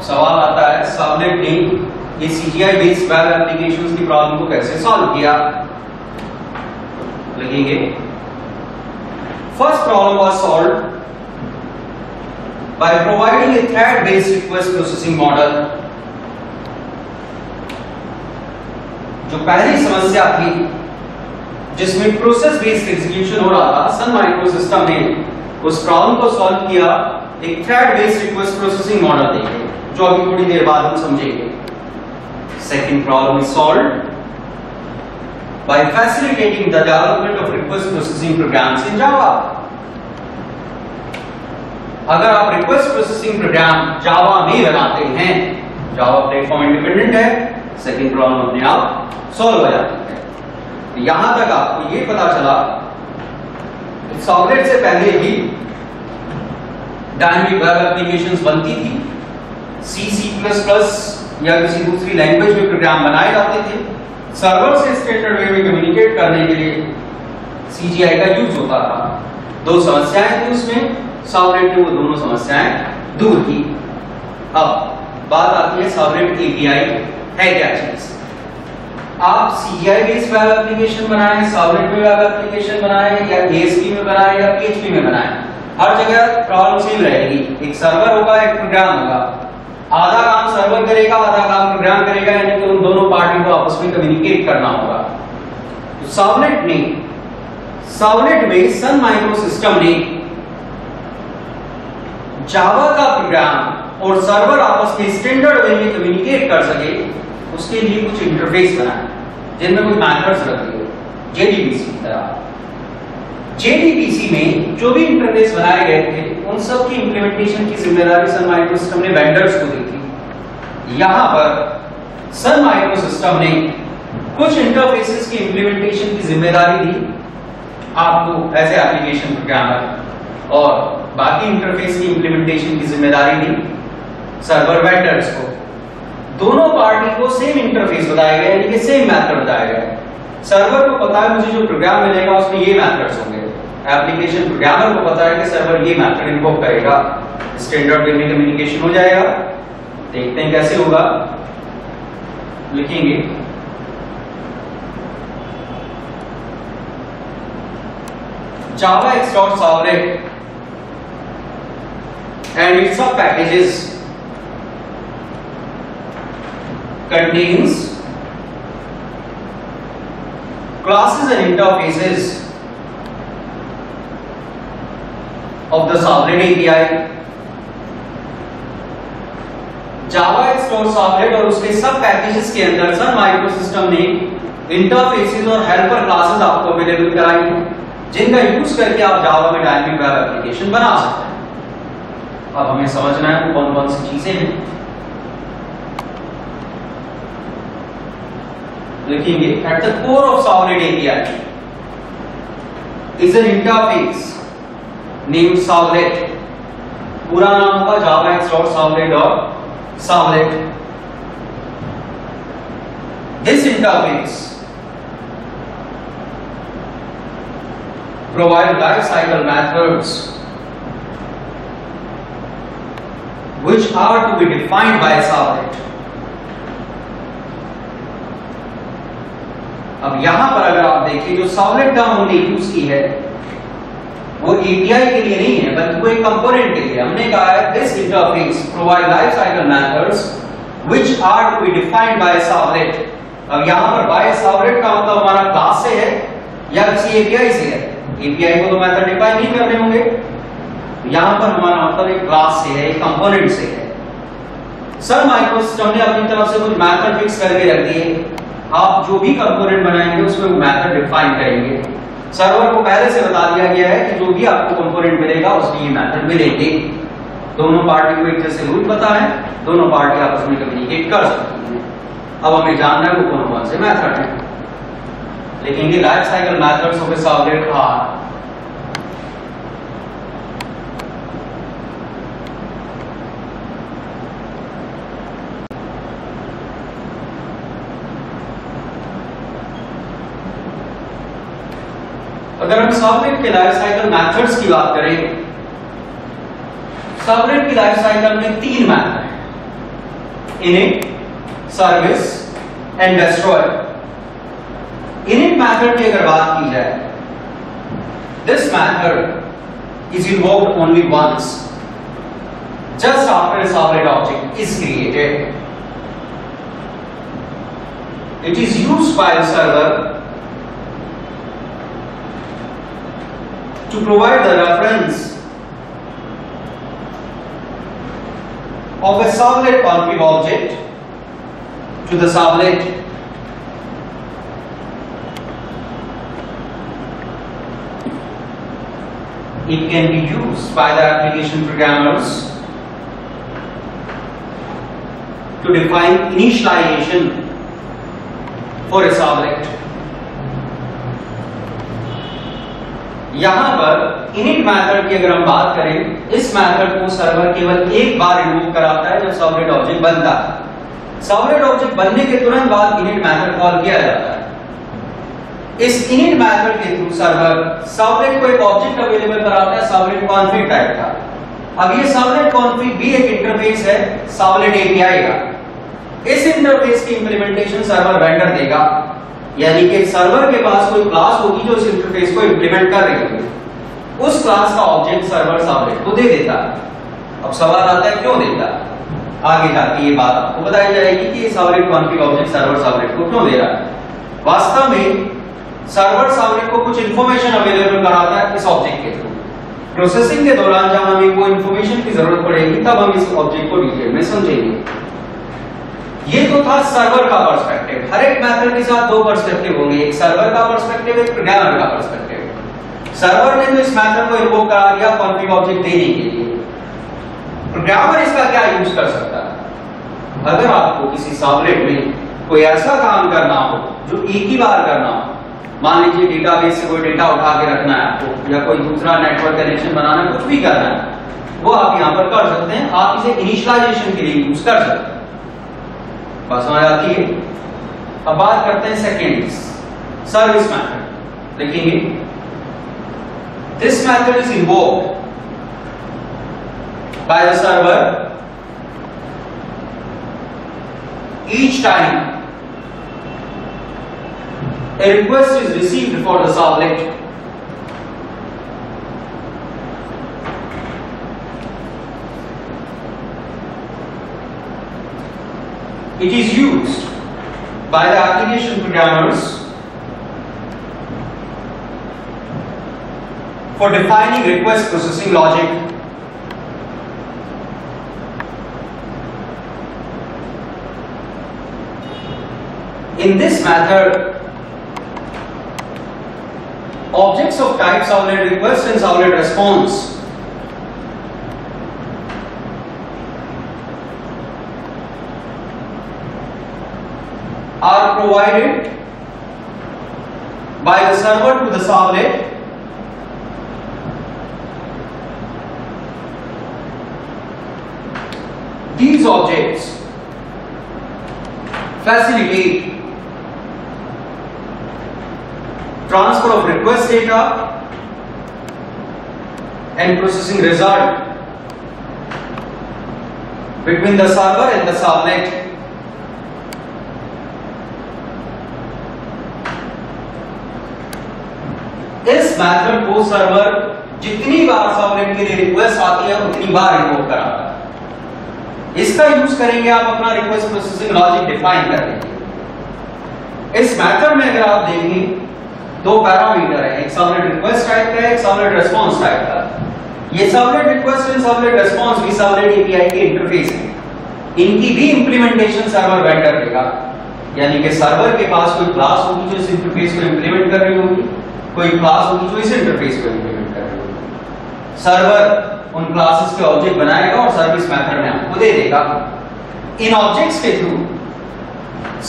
सवाल आता है सर्वलेट ने ये CGI बेस्ड वेब एप्लीकेशंस की प्रॉब्लम को कैसे सॉल्व किया। लिखेंगे first problem was solved by providing a thread based request processing model। जो पहली समस्या थी जिसमें प्रोसेस बेस्ड एग्जीक्यूशन हो रहा था, सन माइक्रो सिस्टम ने उस प्रॉब्लम को सॉल्व किया एक thread based request processing model देके, जो अभी थोड़ी देर बाद हम समझेंगे। Second problem is solved by facilitating the development of request processing programs in Java। अगर आप रिक्वेस्ट प्रोसेसिंग प्रोग्राम जावा में बनाते हैं, जावा प्लेटफॉर्म इंडिपेंडेंट है, सेकंड प्रॉब्लम अपने आप सॉल्व हो जाती है। यहां तक आपको ये पता चला सर्वलेट से पहले ही डायनामिक वेब एप्लीकेशंस बनती थी, C++ या किसी दूसरी लैंग्वेज में प्रोग्राम बनाए जाते थे। सर्वर से स्टैंडर्ड वे में कम्युनिकेट करने के लिए CGI का यूज होता था। दो समस्याएं थी उसमें, सर्वलेट ने वो दोनों समस्याएं दूर की। अब बात आती है सर्वलेट API है क्या चीज। आप CGI बेस्ड वेब एप्लीकेशन बनाएं, सर्वलेट में वेब एप्लीकेशन बनाएं, या ASP में बनाएं या PHP में बनाएं, हर जगह प्रॉब्लम सेम रहेगी। एक सर्वर होगा, एक प्रोग्राम होगा, आधा काम सर्वर करेगा, आधा काम प्रोग्राम करेगा, यानी कि उन दोनों पार्टी को आपस में कम्युनिकेट करना होगा। तो सर्वलेट में सन माइक्रो सिस्टम ने जावा का प्रोग्राम और सर्वर आपस में स्टैंडर्ड वे में कम्युनिकेट कर सके, उसके लिए कुछ इंटरफेस बनाया जिनमें कुछ मैथड्स रख दिए, JDBC की तरह। JDBC में जो भी इंटरफेस बनाए गए थे, उन सब की इंप्लीमेंटेशन की जिम्मेदारी सन माइक्रो सिस्टम ने वेंडर्स को दी थी। यहां पर सन माइक्रो सिस्टम ने कुछ इंटरफेसेस की इंप्लीमेंटेशन की जिम्मेदारी दी आपको एज ए एप्लीकेशन प्रोग्रामर, और बाकी इंटरफेस की इंप्लीमेंटेशन की जिम्मेदारी दी सर्वर वेंडर्स को। दोनों पार्टी को सेम इंटरफेस बताया गया, यानी कि सेम मेथड बताया गया। सर्वर को पता है मुझे जो प्रोग्राम मिलेगा उसमें ये मेथड्स होंगे, एप्लीकेशन प्रोग्रामर को पता है कि सर्वर ये मेथड इन्वोक करेगा, स्टैंडर्ड वे में कम्युनिकेशन हो जाएगा। देखते हैं कैसे होगा। लिखेंगे Java X.Servlet and its sub packages contains classes and interfaces of the Servlet API। Java X.Servlet और उसके सब पैकेजेस के अंदर सन माइक्रो सिस्टम ने इंटरफेसेस और हेल्पर क्लासेस आपको अवेलेबल कराई हैं, जिनका यूज करके आप जावा में डायनामिक वेब एप्लीकेशन बना सकते हैं। अब हमें समझना है वो कौन कौन सी चीजें हैं। लिखेंगे at the core of Servlet API is an interface named Servlet। पूरा नाम होगा Java X.Servlet और Servlet। This interface provide life cycle methods which are to be defined by Servlet। अब यहां पर अगर आप देखिए जो Servlet टर्म हमने यूज की है वो API के लिए नहीं है, बल्कि वो एक कंपोनेंट के लिए। हमने कहा है this interface provide life cycle methods which are to be defined by Servlet। अब यहां पर बाय Servlet का मतलब हमारा क्लास से है या किसी API से है। API को तो मेथड डिफाइन नहीं करने होंगे, यहां पर हमारा मतलब एक क्लास से है, एक कंपोनेंट से है। सन माइक्रो सिस्टम ने अपनी तरफ से कुछ मेथड फिक्स करके रख दिए, आप जो भी कंपोनेंट बनाएंगे उसमें वो मेथड डिफाइन करेंगे। सर्वर को पहले से बता दिया गया है कि जो भी आपको कंपोनेंट मिलेगा उसमें ये मेथड मिलेंगे। दोनों पार्टी को एक जैसे रूल पता है, दोनों पार्टी आपस में कम्युनिकेट कर सकती हैं। अब हमें जानना है वो कौन कौन से मेथड हैं। लिखेंगे life cycle methods of Servlet are अगर हम Servlet के लाइफ साइकिल मेथड्स की बात करें, Servlet की लाइफ साइकिल में 3 मेथड हैं। init, service and destroy. init method की अगर बात की जाए, this method is invoked only once, just after a servlet object is created. It is used by the server to provide the reference of a servlet config object to the servlet. It can be used by the application programmers to define initialization for a servlet. यहां पर init method की अगर हम बात करें, इस method को server केवल एक बार इन्वोक कराता है जब सर्वलेट ऑब्जेक्ट बनता है। सर्वलेट ऑब्जेक्ट बनने के तुरंत बाद init मेथड कॉल किया जाता है। इस init मेथड के थ्रू सर्वर सर्वलेट को एक ऑब्जेक्ट अवेलेबल कराता है सर्वलेट कॉन्फिग टाइप का। अब ये सर्वलेट कॉन्फिग भी एक इंटरफेस है सर्वलेट एपीआई का। इस इंटरफेस की इंप्लीमेंटेशन सर्वर वेंडर देगा, यानी कि सर्वर के पास कोई क्लास होगी जो इस इंटरफेस को इंप्लीमेंट कर रही होगी, उस क्लास का ऑब्जेक्ट सर्वर सर्वलेट को दे देता है। अब सवाल आता है क्यों देता है? आगे जाके ये बात आपको बताई जाएगी कि ये servlet config object server servlet को क्यों दे रहा है। वास्तव में सर्वर सर्वलेट को कुछ इंफॉर्मेशन अवेलेबल कराता है इस ऑब्जेक्ट के थ्रू। प्रोसेसिंग के दौरान जब हमें वो इंफॉर्मेशन की जरूरत पड़ेगी तब हम इस ऑब्जेक्ट को डिटेल में समझेंगे। ये तो था सर्वर का पर्सपेक्टिव। हर एक मेथड के साथ दो पर्सपेक्टिव होंगे, एक सर्वर का पर्सपेक्टिव, एक प्रोग्रामर का पर्सपेक्टिव। सर्वर ने तो इस मेथड को इन्वोक करा दिया कॉन्फिग ऑब्जेक्ट देने के लिए। प्रोग्रामर इसका क्या यूज कर सकता है? अगर आपको किसी सर्वलेट में कोई ऐसा काम करना हो जो एक ही बार करना हो, मान लीजिए डेटाबेस से कोई डेटा उठा के रखना है आपको, या कोई दूसरा नेटवर्क कनेक्शन बनाना है, कुछ भी करना है, वो आप यहाँ पर कर सकते हैं। आप इसे इनिशियलाइजेशन के लिए यूज कर सकते हैं। बात समझ आती है? अब बात करते हैं सेकेंड, सर्विस मेथड। देखेंगे, this method is invoked by the server each time a request is received for the servlet. It is used by the application programmers for defining request processing logic. In this method, objects of type servlet request and servlet response are provided by the server to the servlet these objects facilitate transfer of request data and processing result between the server and the servlet. इस method को server जितनी बार servlet के लिए request आती है उतनी बार invoke कराता है। इसका यूज करेंगे आप अपना रिक्वेस्ट प्रोसेसिंग लॉजिक डिफाइन करेंगे। इस मेथड में अगर आप देखें, दो पैरामीटर है, एक सर्वलेट रिक्वेस्ट टाइप का है, एक सर्वलेट रिस्पांस टाइप का। ये servlet request and servlet response भी सर्वलेट एपीआई के इंटरफेस है। इनकी भी इंप्लीमेंटेशन सर्वर वेंडर देगा, यानी कि सर्वर के पास कोई क्लास होगी जो इस इंटरफेस को इंप्लीमेंट कर रही होगी, कोई क्लास होगी जो इस इंटरफेस को इंप्लीमेंट कर रही होगी। सर्वर उन क्लासेस के ऑब्जेक्ट बनाएगा और सर्विस मेथड में आपको दे देगा। इन ऑब्जेक्ट्स के थ्रू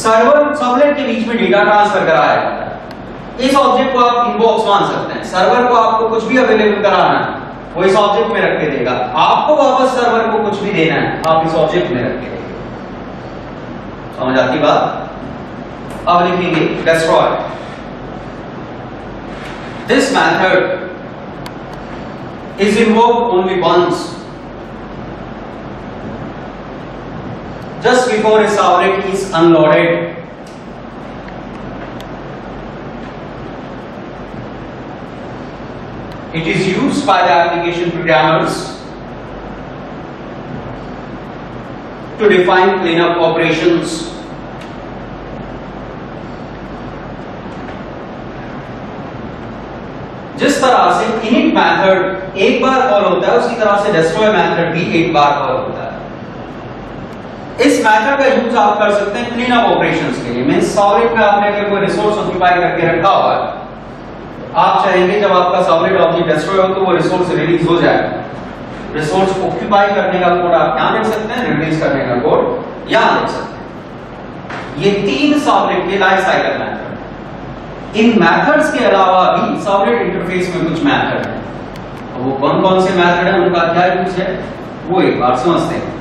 सर्वर सर्वलेट के बीच में डेटा ट्रांसफर कराया जाता है। इस ऑब्जेक्ट को आप इनबॉक्स मान सकते हैं। सर्वर को आपको कुछ भी अवेलेबल कराना है, वो इस ऑब्जेक्ट में रख के देगा। आपको वापस सर्वर को कुछ भी देना है, आप इस ऑब्जेक्ट में रख के देंगे। समझ आती बात? अब लिखेंगे destroy. This method is invoked only once, just before a servlet is unloaded. It is used by the application programmers to define cleanup operations. जिस तरह से init मेथड एक बार कॉल होता है, उसी तरह से destroy मेथड भी एक बार कॉल होता है। इस मेथड का यूज आप कर सकते हैं क्लीन अप ऑपरेशंस के लिए। मींस सर्वलेट में आपने अगर कोई रिसोर्स ऑक्यूपाई करके रखा हुआ है, आप चाहेंगे जब आपका सर्वलेट ऑब्जेक्ट डिस्ट्रॉय हो तो वो रिसोर्स रिलीज हो जाए। रिसोर्स ऑक्यूपाई करने का कोड आप यहां देख सकते हैं, रिलीज करने का कोड यहां देख सकते हैं। ये तीन सर्वलेट के लाइफ साइकिल मेथड। इन मेथड्स के अलावा भी सर्वलेट इंटरफेस में कुछ मेथड है। वो कौन कौन से मेथड है, उनका क्या यूज है, वो एक बार समझते हैं।